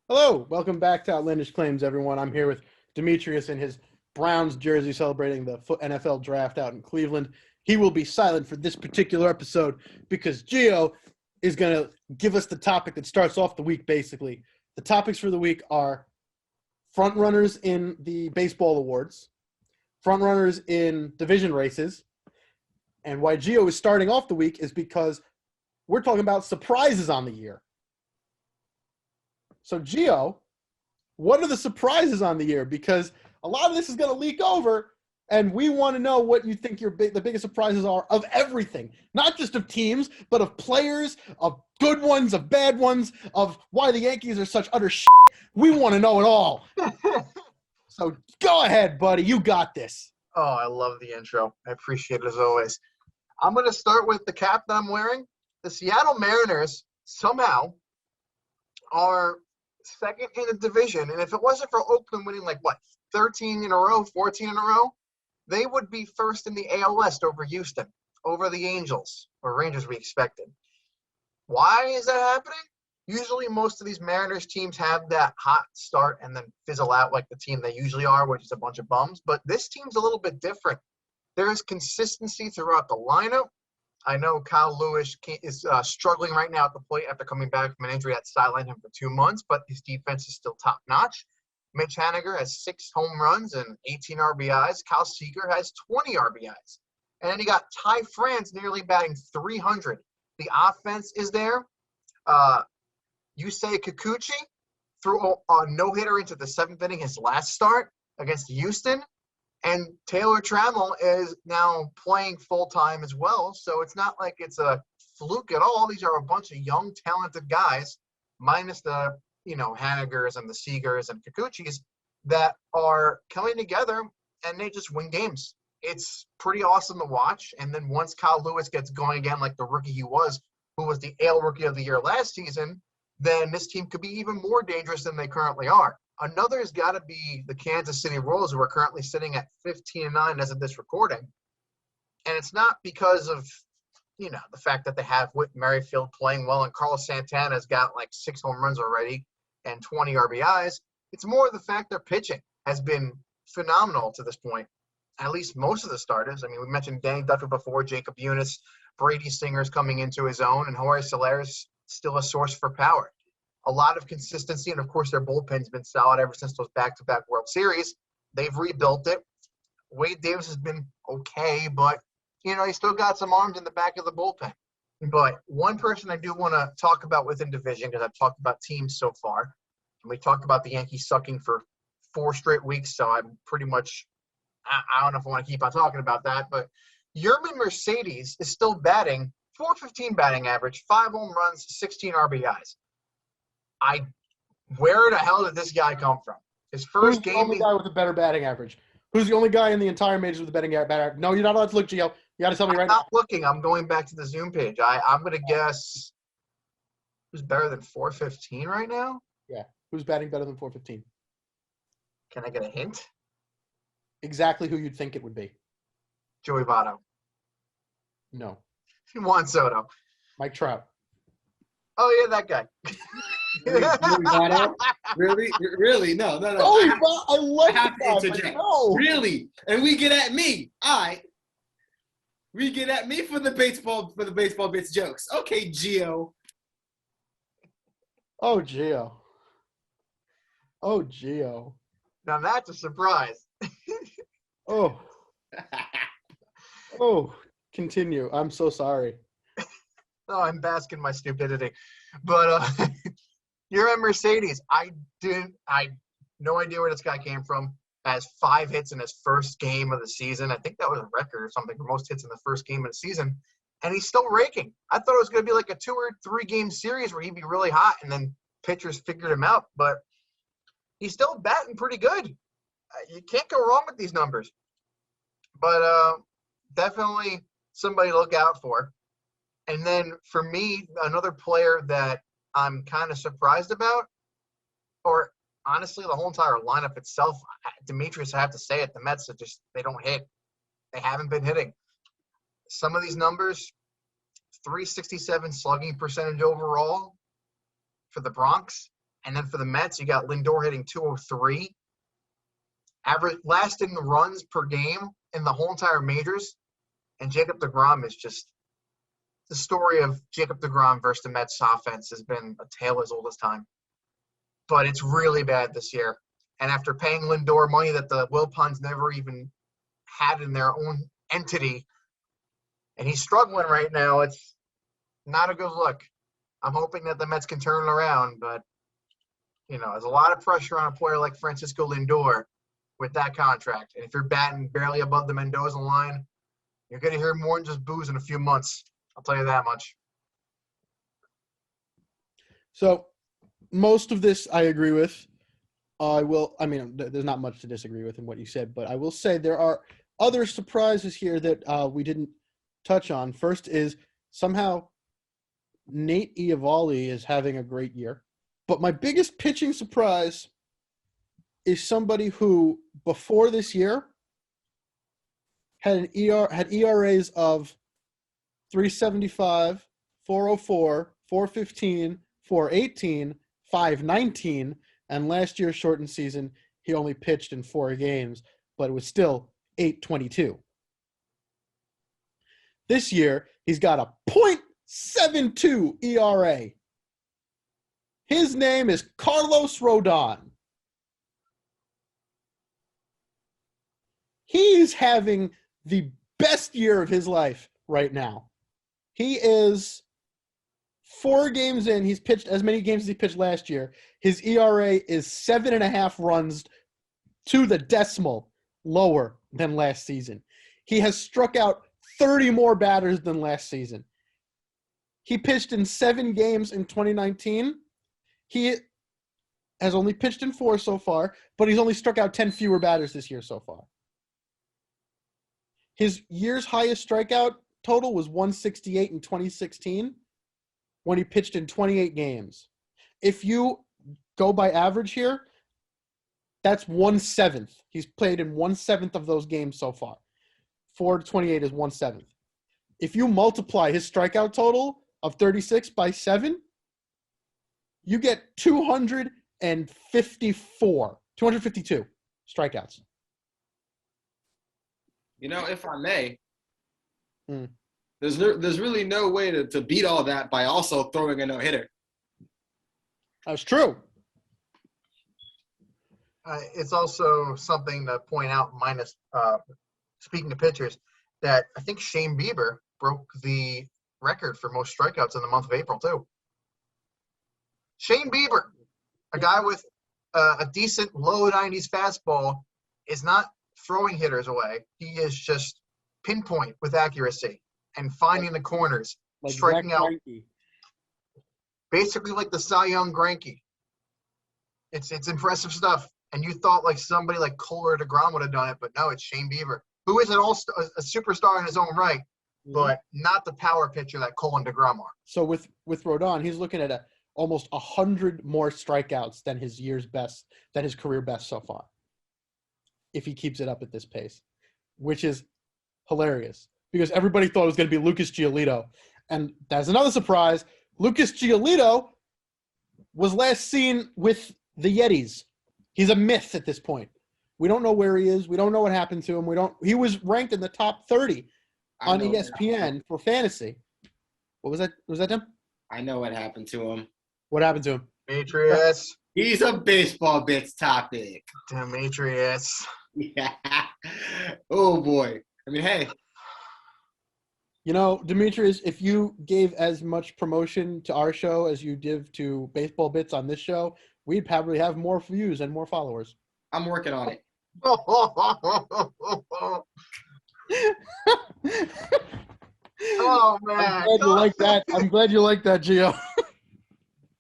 Hello, welcome back to Outlandish Claims, everyone. I'm here with Demetrius in his Browns jersey celebrating the NFL draft out in Cleveland. He will be silent for this particular episode because Gio is going to give us the topic that starts off the week, basically. The topics for the week are front runners in the baseball awards, front runners in division races, and why Gio is starting off the week is because we're talking about surprises on the year. So, Gio, what are the surprises on the year? Because a lot of this is going to leak over, and we want to know what you think the biggest surprises are of everything, not just of teams, but of players, of good ones, of bad ones, of why the Yankees are such utter shit. We want to know it all. So go ahead, buddy. You got this. Oh, I love the intro. I appreciate it as always. I'm going to start with the cap that I'm wearing. The Seattle Mariners somehow are second in the division, and if it wasn't for Oakland winning 13 in a row, 14 in a row, they would be first in the AL West over Houston, over the Angels or Rangers we expected. Why is that happening? Usually most of these Mariners teams have that hot start and then fizzle out like the team they usually are, which is a bunch of bums, but this team's a little bit different. There is consistency throughout the lineup. I know Kyle Lewis is struggling right now at the plate after coming back from an injury that sidelined him for 2 months, but his defense is still top-notch. Mitch Haniger has 6 home runs and 18 RBIs. Kyle Seager has 20 RBIs. And then you got Ty France nearly batting 300. The offense is there. Yusei Kikuchi threw a no-hitter into the 7th inning his last start against Houston. And Taylor Trammell is now playing full-time as well, so it's not like it's a fluke at all. These are a bunch of young, talented guys, minus the, Hanigers and the Seagers and Kikuchis, that are coming together, and they just win games. It's pretty awesome to watch. And then once Kyle Lewis gets going again like the rookie he was, who was the AL Rookie of the Year last season, then this team could be even more dangerous than they currently are. Another has got to be the Kansas City Royals, who are currently sitting at 15-9 as of this recording. And it's not because of, the fact that they have Whit Merrifield playing well and Carlos Santana's got 6 home runs already and 20 RBIs. It's more the fact their pitching has been phenomenal to this point, at least most of the starters. I mean, we mentioned Danny Duffy before, Jacob Eunice, Brady Singer's coming into his own, and Jorge Soler's still a source for power. A lot of consistency, and of course their bullpen's been solid ever since those back-to-back World Series. They've rebuilt it. Wade Davis has been okay, but, he still got some arms in the back of the bullpen. But one person I do want to talk about within division, because I've talked about teams so far, and we talked about the Yankees sucking for 4 straight weeks, so I'm pretty much – I don't know if I want to keep on talking about that, but Yermin Mercedes is still batting .415 batting average, 5 home runs, 16 RBIs. Where the hell did this guy come from? His first game. Who's the only guy with a better batting average? Who's the only guy in the entire majors with a better average? No, you're not allowed to look, Gio. You got to tell me right now. I'm not looking. I'm going back to the Zoom page. I'm going to guess who's better than .415 right now? Yeah. Who's batting better than .415? Can I get a hint? Exactly who you'd think it would be. Joey Votto. No. Juan Soto. Mike Trout. Oh, yeah, that guy. Really? No. I have to interject. No. Really? And we get at me. All right. We get at me for the baseball bits jokes. Okay, Gio. Oh, Gio. Now that's a surprise. Oh. Continue. I'm so sorry. Oh, I'm basking my stupidity. But you're at Mercedes. I no idea where this guy came from. Has 5 hits in his first game of the season. I think that was a record or something for most hits in the first game of the season. And he's still raking. I thought it was going to be like a 2 or 3 game series where he'd be really hot and then pitchers figured him out. But he's still batting pretty good. You can't go wrong with these numbers. But definitely somebody to look out for. And then for me, another player that I'm kind of surprised about, or honestly, the whole entire lineup itself, Demetrius, I have to say it, the Mets are they don't hit. They haven't been hitting. Some of these numbers, 367 slugging percentage overall for the Bronx, And then for the Mets, you got Lindor hitting 203. Average last in the runs per game in the whole entire majors. And Jacob deGrom is just the story of Jacob deGrom versus the Mets offense has been a tale as old as time. But it's really bad this year. And after paying Lindor money that the Wilpons never even had in their own entity, and he's struggling right now, it's not a good look. I'm hoping that the Mets can turn it around, but, there's a lot of pressure on a player like Francisco Lindor with that contract. And if you're batting barely above the Mendoza line, you're going to hear more than just boos in a few months. I'll tell you that much. So most of this I agree with. There's not much to disagree with in what you said, but I will say there are other surprises here that we didn't touch on. First is somehow Nate Eovaldi is having a great year. But my biggest pitching surprise is somebody who, before this year, had ERAs of 375, 404, 415, 418, 519, and last year's shortened season, he only pitched in 4 games, but it was still 822. This year, he's got a .72 ERA. His name is Carlos Rodon. He's having the best year of his life right now. He is 4 games in. He's pitched as many games as he pitched last year. His ERA is 7.5 runs to the decimal lower than last season. He has struck out 30 more batters than last season. He pitched in 7 games in 2019. He has only pitched in 4 so far, but he's only struck out 10 fewer batters this year so far. His year's highest strikeout total was 168 in 2016 when he pitched in 28 games. If you go by average here, that's 1/7. He's played in 1/7 of those games so far. 4 to 28 is 1/7. If you multiply his strikeout total of 36 by 7, you get 252 strikeouts. If I may, there's really no way to beat all that by also throwing a no-hitter. That's true. It's also something to point out, minus speaking to pitchers, that I think Shane Bieber broke the record for most strikeouts in the month of April, too. Shane Bieber, a guy with a decent low 90s fastball, is not throwing hitters away. He is just pinpoint with accuracy and finding the corners, striking out. Basically like the Cy Young Greinke. It's impressive stuff. And you thought like somebody like Cole or DeGrom would have done it, but no, it's Shane Bieber, who is a superstar in his own right, but not the power pitcher that Cole and DeGrom are. So with Rodon, he's looking at almost 100 more strikeouts than his career best so far, if he keeps it up at this pace, which is hilarious because everybody thought it was going to be Lucas Giolito. And that's another surprise. Lucas Giolito was last seen with the Yetis. He's a myth at this point. We don't know where he is. We don't know what happened to him. He was ranked in the top 30 on ESPN for fantasy. What was that? Was that him? I know what happened to him. What happened to him? Demetrius. He's a baseball bits topic. Demetrius. Yeah. Oh, boy. I mean, hey. Demetrius, if you gave as much promotion to our show as you give to Baseball Bits on this show, we'd probably have more views and more followers. I'm working on it. Oh, man. I'm glad you like that. I'm glad you like that, Gio.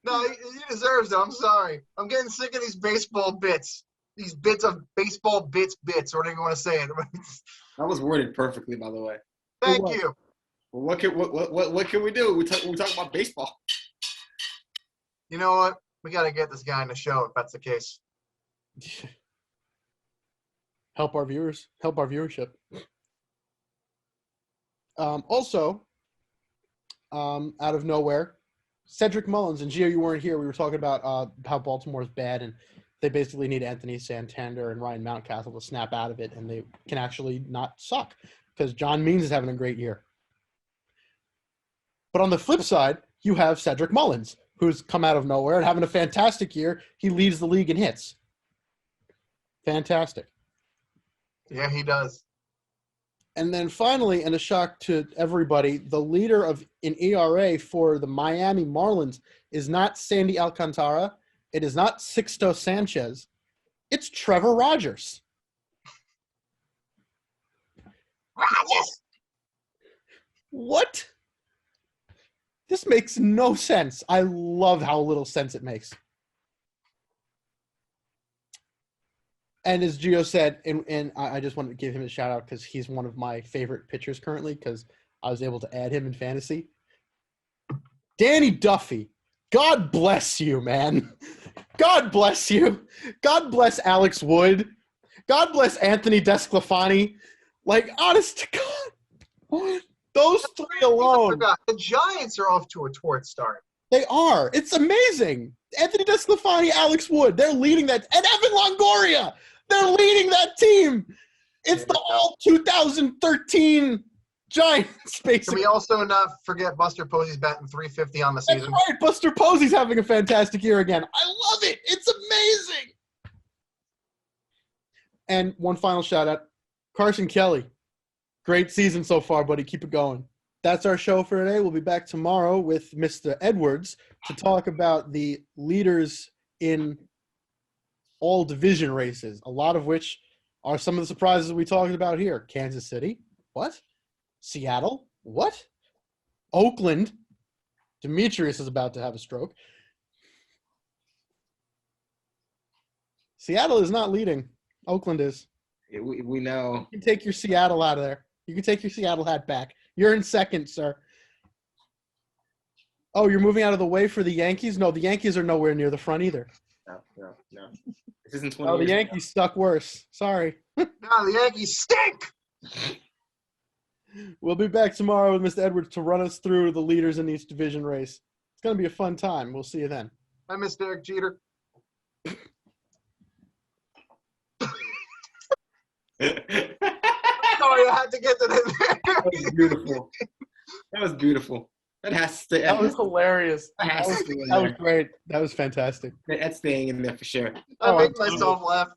No, he deserves it. I'm sorry. I'm getting sick of these baseball bits. These bits of baseball bits, whatever you want to say it. That was worded perfectly, by the way. Thank you. Well, what can we do? We talk about baseball. You know what? We got to get this guy in the show if that's the case. Help our viewers. Help our viewership. Also, out of nowhere, Cedric Mullins, and Gio, you weren't here. We were talking about how Baltimore is bad, and they basically need Anthony Santander and Ryan Mountcastle to snap out of it, and they can actually not suck because John Means is having a great year. But on the flip side, you have Cedric Mullins, who's come out of nowhere and having a fantastic year. He leads the league in hits. Fantastic. Yeah, he does. And then finally, and a shock to everybody, the leader in ERA for the Miami Marlins is not Sandy Alcantara. It is not Sixto Sanchez. It's Trevor Rogers. Rogers! What? This makes no sense. I love how little sense it makes. And as Gio said, and I just wanted to give him a shout out because he's one of my favorite pitchers currently because I was able to add him in fantasy. Danny Duffy, God bless you, man. God bless you. God bless Alex Wood. God bless Anthony Desclafani. Like, honest to God, those three alone. The Giants are off to a torrid start. They are. It's amazing. Anthony Desclafani, Alex Wood, they're leading that. And Evan Longoria, they're leading that team. It's the all 2013 Giants, basically. Can we also not forget Buster Posey's batting .350 on the season? That's right. Buster Posey's having a fantastic year again. I love it. It's amazing. And one final shout out, Carson Kelly. Great season so far, buddy. Keep it going. That's our show for today. We'll be back tomorrow with Mr. Edwards to talk about the leaders in all division races, a lot of which are some of the surprises we talked about here. Kansas City. What? Seattle. What? Oakland. Demetrius is about to have a stroke. Seattle is not leading. Oakland is. Yeah, we know. You can take your Seattle out of there. You can take your Seattle hat back. You're in second, sir. Oh, you're moving out of the way for the Yankees? No, the Yankees are nowhere near the front either. No. This isn't 20 Oh, the years Yankees suck worse. Sorry. No, the Yankees stink! We'll be back tomorrow with Mr. Edwards to run us through the leaders in each division race. It's going to be a fun time. We'll see you then. I miss Derek Jeter. Sorry, I had to get to that. That was beautiful. That was beautiful. That has to stay. That was hilarious. That has to stay in That was there. great. That was fantastic. That's staying in there for sure. I make myself laugh.